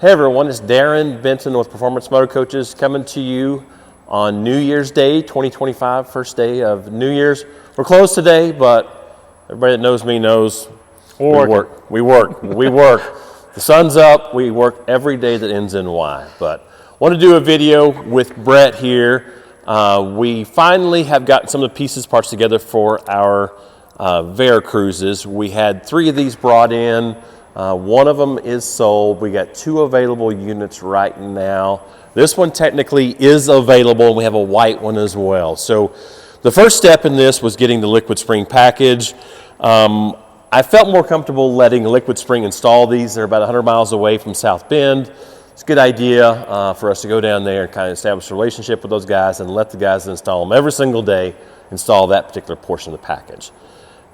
Hey everyone, it's Darren Benton with Performance Motor Coaches coming to you on New Year's Day 2025, first day of New Year's. We're closed today, but everybody that knows me knows we work. The sun's up, we work every day that ends in Y. But I want to do a video with Brett here. We finally have gotten some of the pieces, parts together for our Verac Cruzes. We had 3 of these brought in. One of them is sold. We got 2 available units right now. This one technically is available, and we have a white one as well. So the first step in this was getting the liquid spring package. I felt more comfortable letting Liquid Spring install these. They're about 100 miles away from South Bend. It's a good idea for us to go down there and kind of establish a relationship with those guys and let the guys that install them every single day install that particular portion of the package.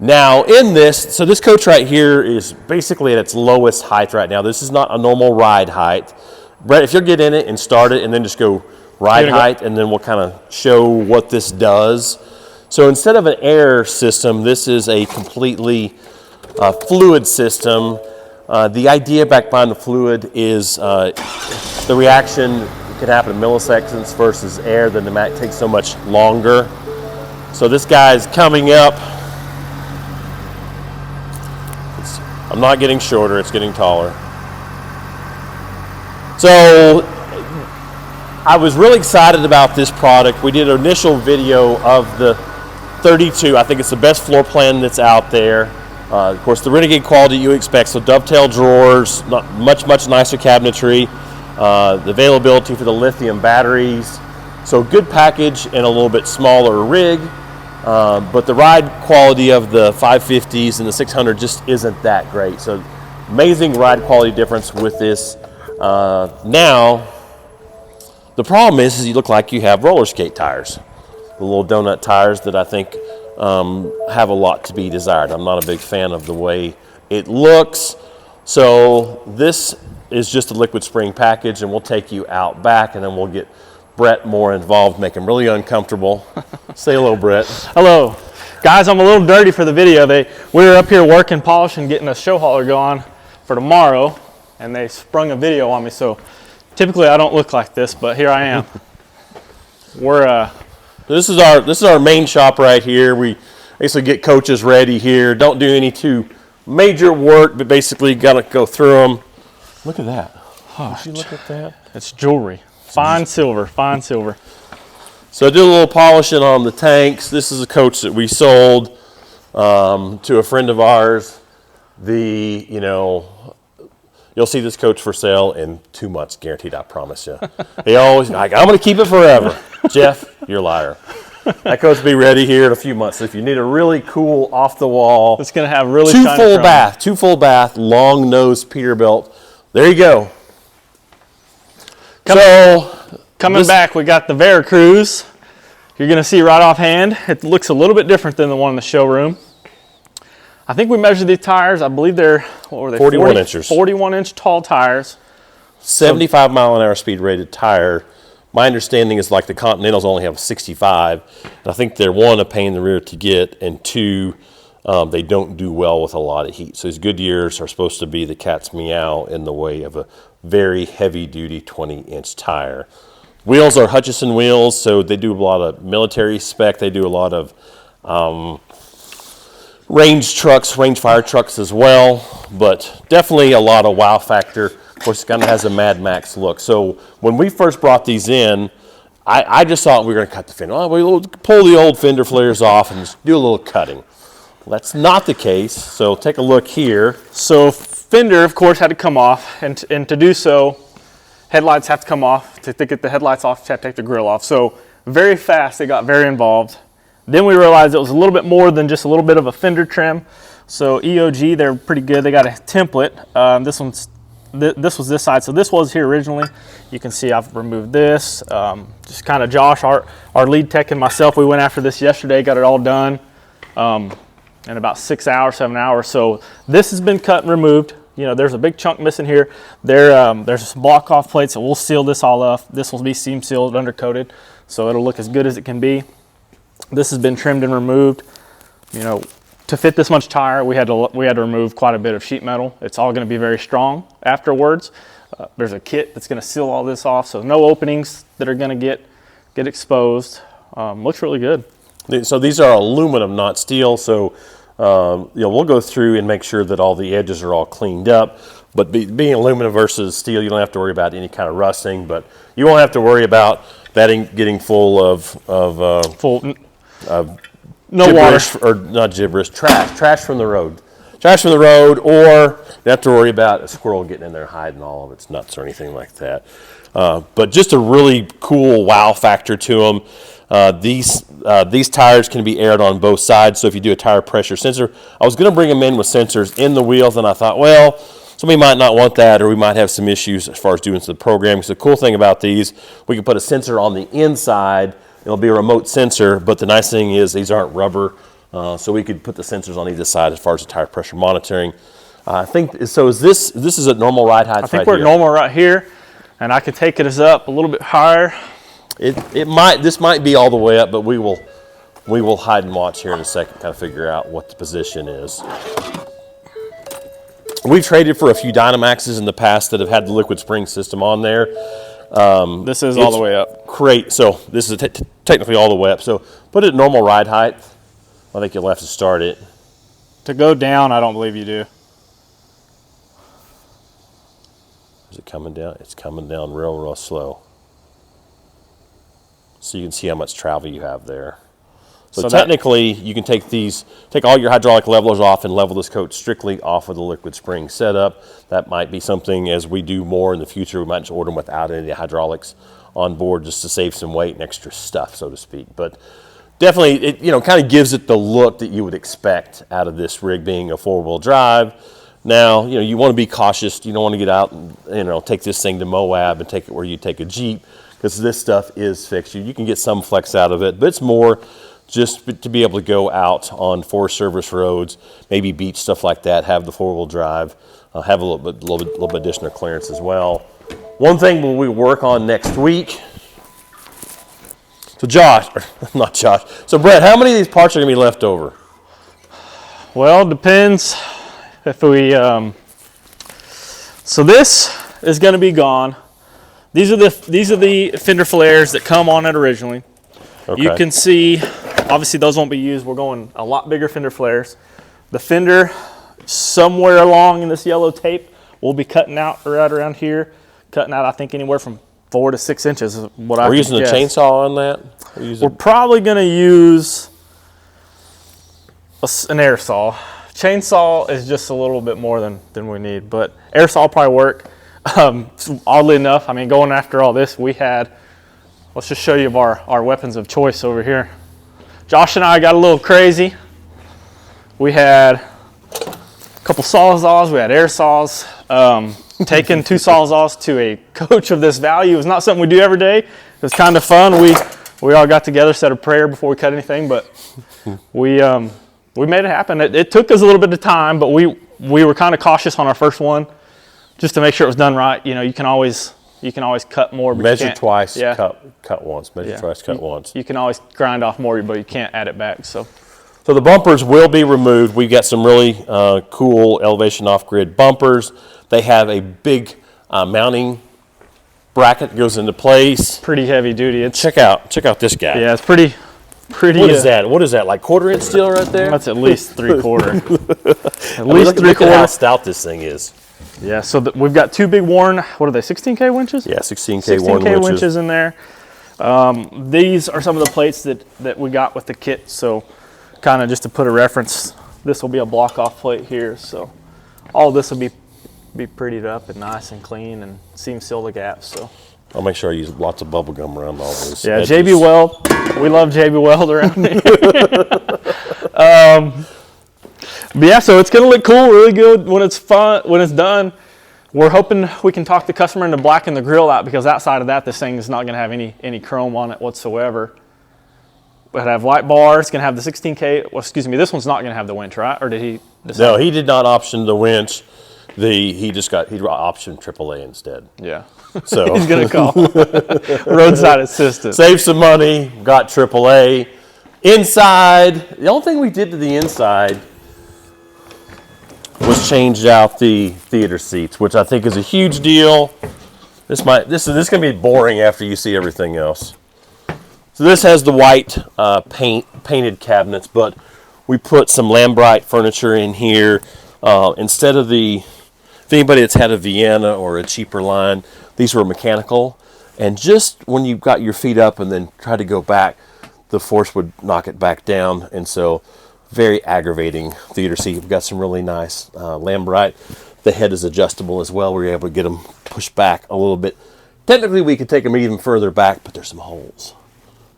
Now in this, so this coach right here is basically at its lowest height right now. This is not a normal ride height. Brett, if you'll get in it and start it and then just go ride height, and then we'll kind of show what this does. So instead of an air system, this is a completely fluid system. The idea back behind the fluid is the reaction can happen in milliseconds versus air. The pneumatic takes so much longer. So this guy's coming up. I'm not getting shorter, it's getting taller. So I was really excited about this product. We did an initial video of the 32. I think it's the best floor plan that's out there. Of course, the Renegade quality you expect, so dovetail drawers, much nicer cabinetry, the availability for the lithium batteries. So good package and a little bit smaller rig. But the ride quality of the 550s and the 600 just isn't that great. So amazing ride quality difference with this. Now, the problem is you look like you have roller skate tires. The little donut tires that I think have a lot to be desired. I'm not a big fan of the way it looks. So this is just a liquid spring package, and we'll take you out back and then we'll get Brett more involved, make him really uncomfortable. Say hello, Brett. Hello. Guys, I'm a little dirty for the video. We were up here working, polishing, getting a show hauler going for tomorrow, and they sprung a video on me. So typically I don't look like this, but here I am. This is our main shop right here. We basically get coaches ready here. Don't do any too major work, but basically gotta go through them. Look at that. Oh, did you look at that? It's jewelry. Fine silver, fine silver. So I did a little polishing on the tanks. This is a coach that we sold to a friend of ours. You'll see this coach for sale in 2 months, guaranteed, I promise you. He always, like, I'm gonna keep it forever. Jeff, you're a liar. That coach will be ready here in a few months. If you need a really cool, off the wall, it's gonna have really two full bath, long nose Peterbilt. There you go. Coming back, we got the Verac Cruz. You're going to see right offhand, it looks a little bit different than the one in the showroom. I think we measured these tires. I believe they're, what were they? 41 inches. 41-inch tall tires. 75 mile an hour speed rated tire. My understanding is like the Continentals only have 65. And I think they're 1, a pain in the rear to get, and 2, they don't do well with a lot of heat. So these Goodyears are supposed to be the cat's meow in the way of a very heavy duty 20-inch tire. Wheels are Hutchinson wheels, so they do a lot of military spec. They do a lot of range fire trucks as well, but definitely a lot of wow factor. Of course, it kind of has a Mad Max look. So when we first brought these in, I just thought we were going to cut the fender. Oh, we'll pull the old Fender Flares off and just do a little cutting. Well, that's not the case, so take a look here. So fender, of course, had to come off, and to do so, headlights have to come off. To get the headlights off, you have to take the grill off. So very fast, they got very involved. Then we realized it was a little bit more than just a little bit of a fender trim. So EOG, they're pretty good. They got a template. This was this side, so this was here originally. You can see I've removed this. Just kind of Josh, our lead tech, and myself, we went after this yesterday, got it all done in about 6 hours, 7 hours. So this has been cut and removed. You know, there's a big chunk missing here. There's some block off plates, so we'll seal this all off. This will be seam sealed, undercoated, so it'll look as good as it can be. This has been trimmed and removed. You know, to fit this much tire, we had to remove quite a bit of sheet metal. It's all going to be very strong afterwards. There's a kit that's going to seal all this off, so no openings that are going to get exposed. Looks really good. So these are aluminum, not steel. So we'll go through and make sure that all the edges are all cleaned up. But being aluminum versus steel, you don't have to worry about any kind of rusting. But you won't have to worry about that getting full of no water, or not gibberish, trash from the road. Trash from the road, or you have to worry about a squirrel getting in there hiding all of its nuts or anything like that. But just a really cool wow factor to them. These tires can be aired on both sides, so if you do a tire pressure sensor, I was going to bring them in with sensors in the wheels, and I thought, well, somebody might not want that, or we might have some issues as far as doing some programming. So the cool thing about these, we can put a sensor on the inside. It'll be a remote sensor, but the nice thing is these aren't rubber, so we could put the sensors on either side as far as the tire pressure monitoring. I think so. Is this is a normal ride height? I think we're normal right here, and I could take it up a little bit higher. This might be all the way up, but we will hide and watch here in a second, kind of figure out what the position is. We've traded for a few Dynamaxes in the past that have had the liquid spring system on there. This is all the way up. Great. So this is technically all the way up. So put it at normal ride height. I think you'll have to start it. To go down, I don't believe you do. Is it coming down? It's coming down real slow. So you can see how much travel you have there. So technically, you can take all your hydraulic levelers off and level this coach strictly off of the liquid spring setup. That might be something as we do more in the future. We might just order them without any of the hydraulics on board just to save some weight and extra stuff, so to speak. But definitely, it kind of gives it the look that you would expect out of this rig being a four-wheel drive. Now, you want to be cautious. You don't want to get out and take this thing to Moab and take it where you take a Jeep, because this stuff is fixed. You can get some flex out of it, but it's more just to be able to go out on Forest Service roads, maybe beach, stuff like that, have the four-wheel drive, have a little bit additional clearance as well. One thing we work on next week. So not Josh. So Brett, how many of these parts are going to be left over? Well, depends if we. So this is going to be gone. These are the Fender Flares that come on it originally. Okay. You can see, obviously those won't be used. We're going a lot bigger Fender Flares. The fender, somewhere along in this yellow tape, we'll be cutting out right around here. Cutting out, I think, anywhere from 4 to 6 inches is what I We're using a chainsaw on that? We're probably going to use an air saw. Chainsaw is just a little bit more than we need, but air saw will probably work. Oddly enough, I mean, going after all this, we had, let's just show you our weapons of choice over here. Josh and I got a little crazy. We had a couple sawzalls, we had air saws. Taking 2 sawzalls to a coach of this value is not something we do every day. It was kind of fun. We all got together, said a prayer before we cut anything, but we made it happen. It took us a little bit of time, but we were kind of cautious on our first one, just to make sure it was done right. You can always cut more. But measure twice, yeah. cut once. Measure twice, cut once. You can always grind off more, but you can't add it back. So the bumpers will be removed. We've got some really cool elevation off-grid bumpers. They have a big mounting bracket that goes into place. Pretty heavy duty. Check out this guy. Yeah, it's pretty. What is that? What is that? Like 1/4 inch steel right there? That's at least 3/4. At least 3/4. How stout this thing is. Yeah. So we've got 2 big worn. What are they? 16K winches? Yeah, 16K worn winches in there. These are some of the plates that we got with the kit. So, kind of just to put a reference, this will be a block off plate here. So, all this will be prettied up and nice and clean and seam seal the gaps. So I'll make sure I use lots of bubble gum around all those. Yeah, edges. JB Weld. We love JB Weld around here. But yeah, so it's gonna look cool, really good when it's done. We're hoping we can talk the customer into blacking the grill out, because outside of that, this thing is not gonna have any chrome on it whatsoever. But have light bars. It's gonna have the 16K. Well, excuse me, this one's not gonna have the winch, right? Or did he decide? No, he did not option the winch. He optioned AAA instead. Yeah. So he's gonna call roadside assistance. Save some money. Got AAA. Inside, the only thing we did to the inside was changed out the theater seats, which I think is a huge deal. This is gonna be boring after you see everything else. So this has the white painted cabinets, but we put some Lambrite furniture in here instead of if anybody that's had a Vienna or a cheaper line, these were mechanical, and just when you got your feet up and then try to go back, the force would knock it back down, and so very aggravating theater seat. We've got some really nice Lambrite. The head is adjustable as well. We were able to get them pushed back a little bit. Technically, we could take them even further back, but there's some holes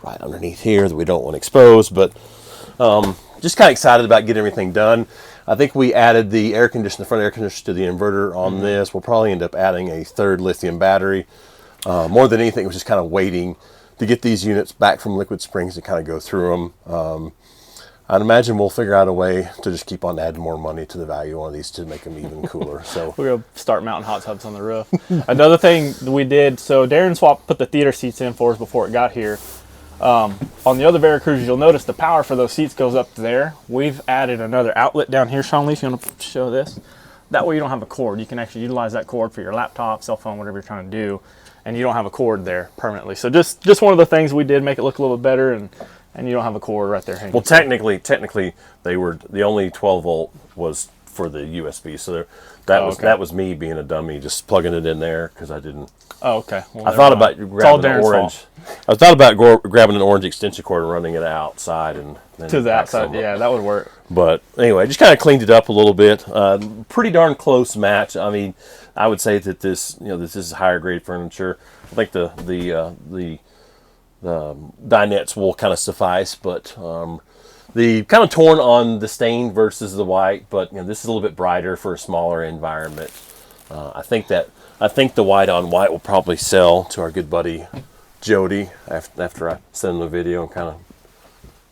right underneath here that we don't want to expose. But just kind of excited about getting everything done. I think we added the front air conditioner to the inverter on this. We'll probably end up adding a third lithium battery. More than anything, we're just kind of waiting to get these units back from Liquid Springs to kind of go through them. I'd imagine we'll figure out a way to just keep on adding more money to the value on these to make them even cooler. So we're gonna start mounting hot tubs on the roof. Another thing we did, so Darren put the theater seats in for us before it got here. On the other Verac Cruzes, you'll notice the power for those seats goes up there. We've added another outlet down here. Sean Lee, if you want to show this. That way you don't have a cord. You can actually utilize that cord for your laptop, cell phone, whatever you're trying to do, and you don't have a cord there permanently. So just one of the things we did, make it look a little bit better, and you don't have a cord right there hanging. Well, technically, they were the only 12 volt was for the USB. So that was me being a dummy, just plugging it in there because I didn't. Oh, okay. Well, I thought about grabbing an orange. I thought about grabbing an orange extension cord and running it outside and then to that side. Yeah, that would work. But anyway, just kind of cleaned it up a little bit. Pretty darn close match. I mean, I would say that this is higher grade furniture. I think the dinettes will kind of suffice, but the kind of torn on the stain versus the white, but this is a little bit brighter for a smaller environment. I think the white on white will probably sell to our good buddy Jody after I send him the video and kind of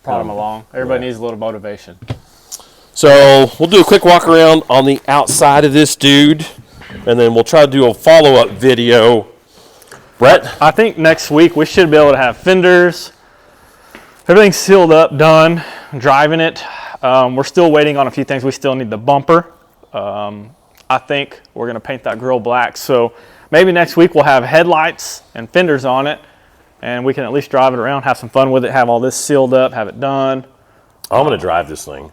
prod him along. Everybody needs a little motivation. So we'll do a quick walk around on the outside of this dude, and then we'll try to do a follow-up video. Brett? I think next week we should be able to have fenders, everything's sealed up, done, driving it. We're still waiting on a few things. We still need the bumper. I think we're going to paint that grill black. So maybe next week we'll have headlights and fenders on it, and we can at least drive it around, have some fun with it, have all this sealed up, have it done. I'm going to drive this thing.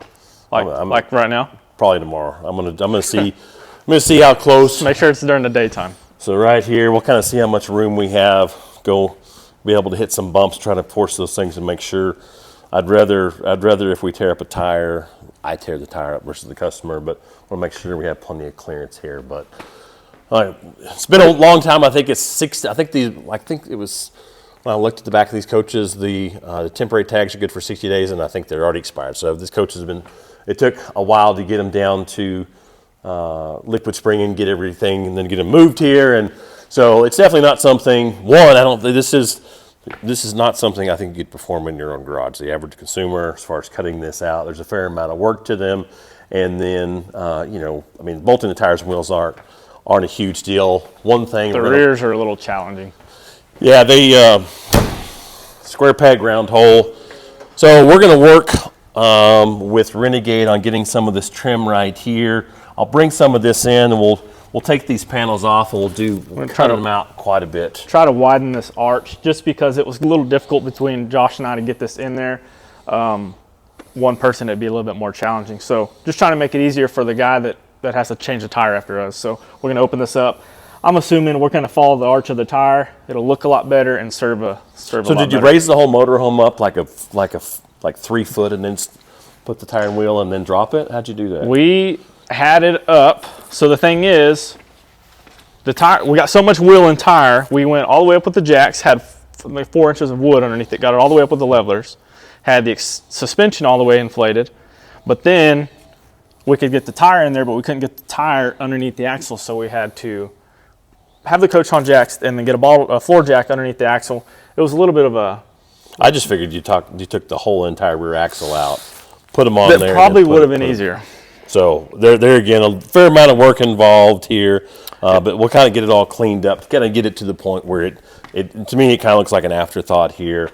Like right now? Probably tomorrow. I'm going to see how close. Make sure it's during the daytime. So right here, we'll kind of see how much room we have. Be able to hit some bumps, try to force those things and make sure. I'd rather if we tear up a tire, I tear the tire up versus the customer, but we'll make sure we have plenty of clearance here. But it's been a long time. I think it's 60. I think it was when I looked at the back of these coaches, the temporary tags are good for 60 days, and I think they're already expired. So this coach has been. It took a while to get them down to Liquid Spring and get everything, and then get them moved here. And so it's definitely not something. I don't think this is not something I think you'd perform in your own garage. The average consumer, as far as cutting this out, there's a fair amount of work to them. And then, bolting the tires and wheels aren't a huge deal. One thing. The rears are a little challenging. Yeah, they square peg, round hole. So we're going to work with Renegade on getting some of this trim right here. I'll bring some of this in, and we'll take these panels off, and we'll cut them out quite a bit. Try to widen this arch, just because it was a little difficult between Josh and I to get this in there. One person, it'd be a little bit more challenging. So just trying to make it easier for the guy that has to change the tire after us. So we're going to open this up. I'm assuming we're going to follow the arch of the tire. It'll look a lot better and serve a lot better. So did you raise the whole motorhome up like 3 foot and then put the tire and wheel and then drop it? How'd you do that? We had it up. So the thing is, the tire, we got so much wheel and tire, we went all the way up with the jacks, had like 4 inches of wood underneath it, got it all the way up with the levelers, had the suspension all the way inflated, but then we could get the tire in there, but we couldn't get the tire underneath the axle, so we had to have the coach on jacks and then get a floor jack underneath the axle. It was a little bit of a... I just figured you took the whole entire rear axle out, put them on there. That probably would have been easier. So there again, a fair amount of work involved here, but we'll kind of get it all cleaned up, kind of get it to the point where it to me it kind of looks like an afterthought here,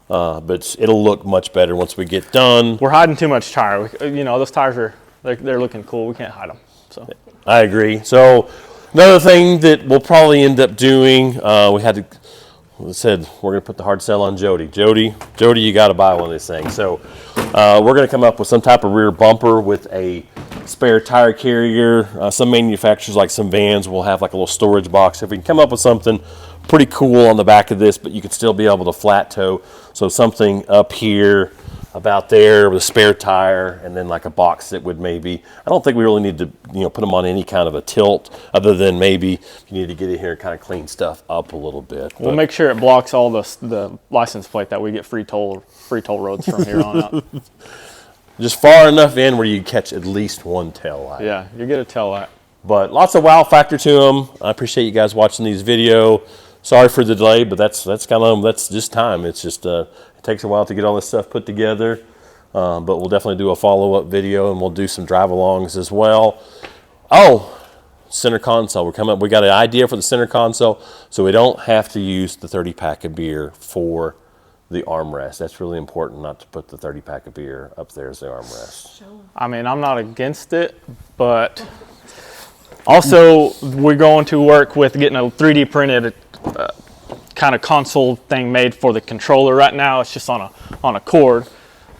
but it'll look much better once we get done. We're hiding too much tire. Those tires they're looking cool. We can't hide them. So I agree. So Another thing that we'll probably end up doing, we said we're going to put the hard sell on Jody. Jody, you got to buy one of these things. So we're going to come up with some type of rear bumper with a spare tire carrier. Some manufacturers, like some vans, will have like a little storage box. If we can come up with something pretty cool on the back of this, but you can still be able to flat tow. So something up here, about there, with a spare tire, and then like a box that would maybe, I don't think we really need to, put them on any kind of a tilt, other than maybe you need to get in here and kind of clean stuff up a little bit. We'll make sure it blocks all the license plate, that we get free toll roads from here on out. Just far enough in where you catch at least one tail light. Yeah, you get a tail light. But lots of wow factor to them. I appreciate you guys watching these video. Sorry for the delay, but that's just time. It's just it takes a while to get all this stuff put together. But we'll definitely do a follow-up video, and we'll do some drive-alongs as well. Oh, center console. We got an idea for the center console, so we don't have to use the 30-pack of beer for the armrest. That's really important, not to put the 30-pack of beer up there as the armrest. I mean, I'm not against it, but also we're going to work with getting a 3D printed kind of console thing made for the controller. Right now it's just on a cord,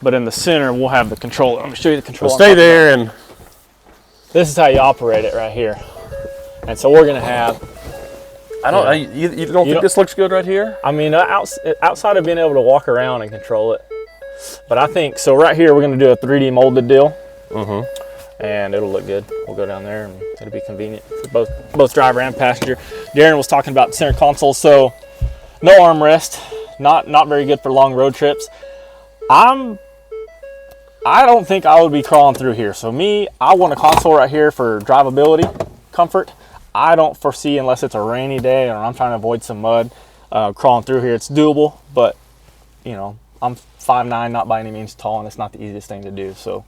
but in the center we'll have the controller. I'm gonna show you the controller. So stay there, and this is how you operate it right here. And so we're gonna have, you don't think this looks good right here? I mean, outside of being able to walk around and control it, but I think so. Right here we're gonna do a 3D molded deal, and it'll look good. We'll go down there, and it'll be convenient for both driver and passenger. Darren was talking about the center console, so no armrest, not very good for long road trips. I don't think I would be crawling through here. So I want a console right here for drivability, comfort. I don't foresee, unless it's a rainy day or I'm trying to avoid some mud, crawling through here. It's doable, but I'm 5'9", not by any means tall, and it's not the easiest thing to do. So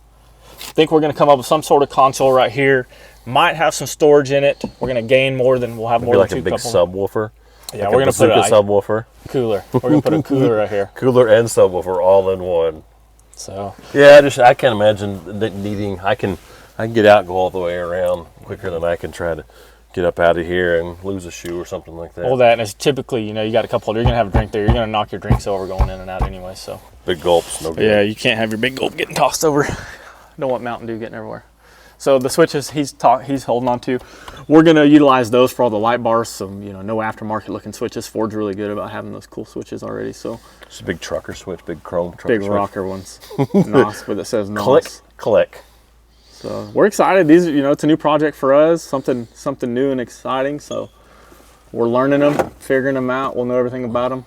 I think we're going to come up with some sort of console right here. Might have some storage in it. We're going to gain more than we'll have. More like than a big subwoofer. Yeah, like we're going to put a subwoofer. Cooler. We're going to put a cooler right here. Cooler and subwoofer all in one. So yeah, I can't imagine needing. I can get out and go all the way around quicker than I can try to get up out of here and lose a shoe or something like that. All that, and it's typically, you got a couple. You're going to have a drink there. You're going to knock your drinks over going in and out anyway. So big gulps, no good. Yeah, you can't have your big gulp getting tossed over. Don't want Mountain Dew getting everywhere. So the switches he's holding on to, we're going to utilize those for all the light bars. So no aftermarket looking switches. Ford's really good about having those cool switches already. So it's a big trucker switch, big chrome trucker big switch. Rocker ones, NOS, but it says NOS. Click, click. So we're excited. These, it's a new project for us. Something new and exciting. So we're learning them, figuring them out. We'll know everything about them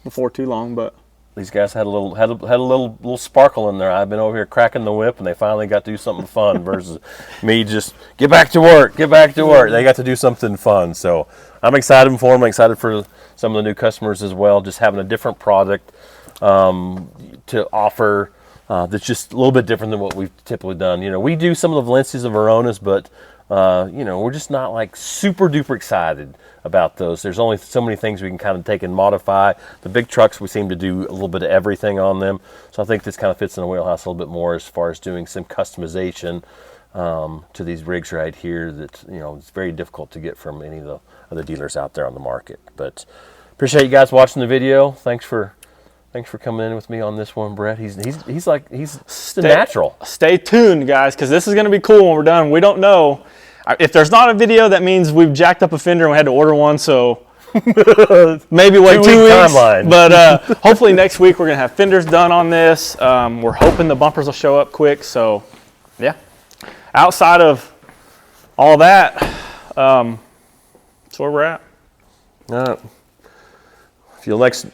before too long, but. These guys had a little sparkle in there. I've been over here cracking the whip, and they finally got to do something fun versus me just get back to work. They got to do something fun. So I'm excited for them. I'm excited for some of the new customers as well. Just having a different product to offer that's just a little bit different than what we've typically done. We do some of the Valencias and Veronas, but we're just not like super duper excited about those. There's only so many things we can kind of take and modify. The big trucks, we seem to do a little bit of everything on them. So I think this kind of fits in the wheelhouse a little bit more as far as doing some customization to these rigs right here that, it's very difficult to get from any of the other dealers out there on the market. But appreciate you guys watching the video. Thanks for coming in with me on this one, Brett. He's the natural. Stay tuned, guys, because this is going to be cool when we're done. We don't know. If there's not a video, that means we've jacked up a fender and we had to order one, so maybe wait 2 weeks. Timeline. But hopefully next week we're going to have fenders done on this. We're hoping the bumpers will show up quick, so yeah. Outside of all that, that's where we're at. All right.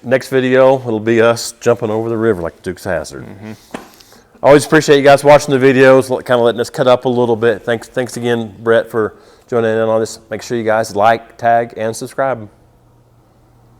Next video, it'll be us jumping over the river like the Dukes of Hazzard. Always appreciate you guys watching the videos, kind of letting us cut up a little bit. Thanks again, Brett, for joining in on this. Make sure you guys like, tag, and subscribe.